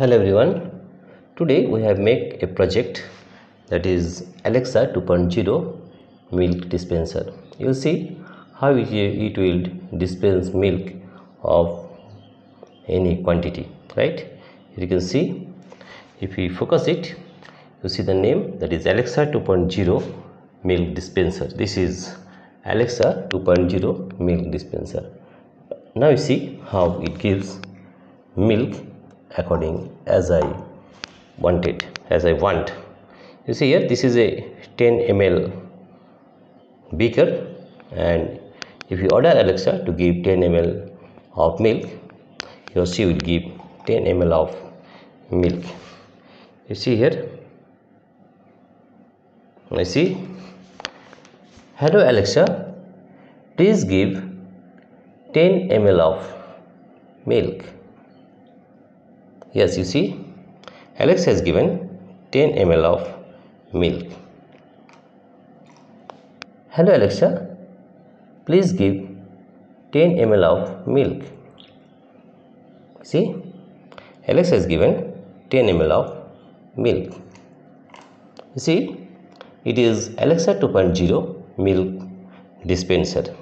Hello everyone. Today we have made a project that is Alexa 2.0 milk dispenser. You see how it will dispense milk of any quantity, right? You can see if we focus it, you see the name, that is Alexa 2.0 milk dispenser. This is Alexa 2.0 milk dispenser. Now you see how it gives milk according as I want. You see here, this is a 10 ml beaker, and if you order Alexa to give 10 ml of milk, she will give 10 ml of milk. You see here, I see, hello Alexa, please give 10 ml of milk. Yes, you see, Alexa has given 10 ml of milk. Hello Alexa, please give 10 ml of milk. See, Alexa has given 10 ml of milk. You see, it is Alexa 2.0 milk dispenser.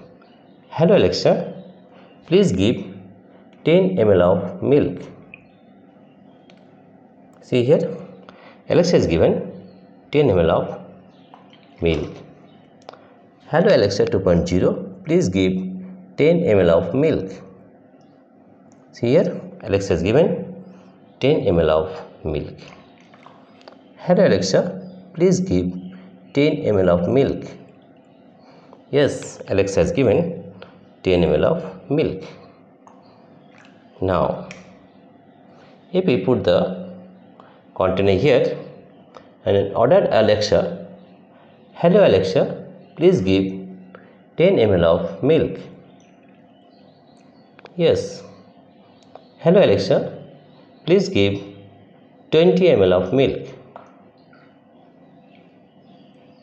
Hello Alexa, please give 10 ml of milk. See here, Alexa has given 10 ml of milk. Hello Alexa 2.0, please give 10 ml of milk. See here, Alexa has given 10 ml of milk. Hello Alexa, please give 10 ml of milk. Yes, Alexa has given 10 ml of milk. Now, if we put the container here and order Alexa, hello Alexa, please give 10 ml of milk. Yes, hello Alexa, please give 20 ml of milk.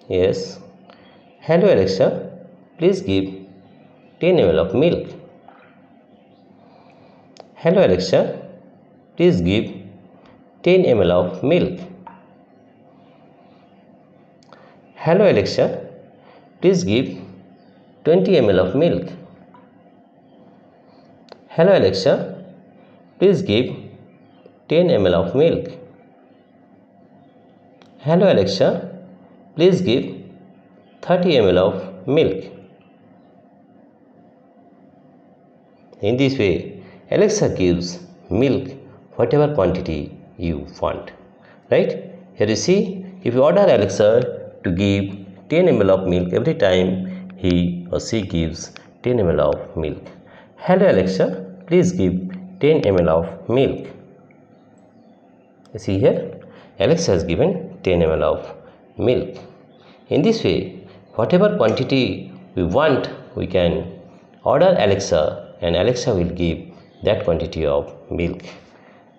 Yes, hello Alexa, please give 10 ml of milk. Hello Alexa, please give 10 ml of milk. Hello Alexa, please give 20 ml of milk. Hello Alexa, please give 10 ml of milk. Hello Alexa, please give 30 ml of milk. In this way, Alexa gives milk whatever quantity you want, right? Here you see, if you order Alexa to give 10 ml of milk every time he or she gives 10 ml of milk. Hello Alexa, please give 10 ml of milk. You see here, Alexa has given 10 ml of milk. In this way, whatever quantity we want, we can order Alexa and Alexa will give that quantity of milk.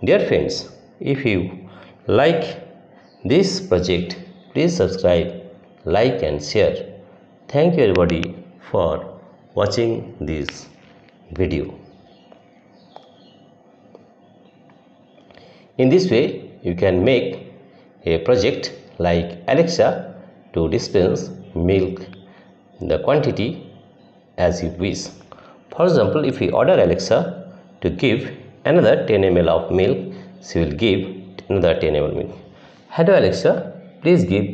Dear friends, if you like this project, please subscribe, like and share. Thank you everybody for watching this video. In this way, you can make a project like Alexa to dispense milk the quantity as you wish. For example, if we order Alexa to give another 10 ml of milk, she will give another 10 ml milk. Hello Alexa, please give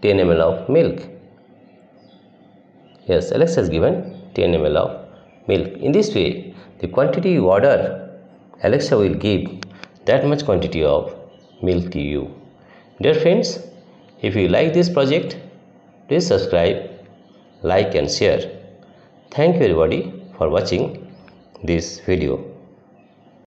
10 ml of milk. Yes, Alexa has given 10 ml of milk. In this way, the quantity you order, Alexa will give that much quantity of milk to you. Dear friends, if you like this project, please subscribe, like and share. Thank you everybody for watching this video.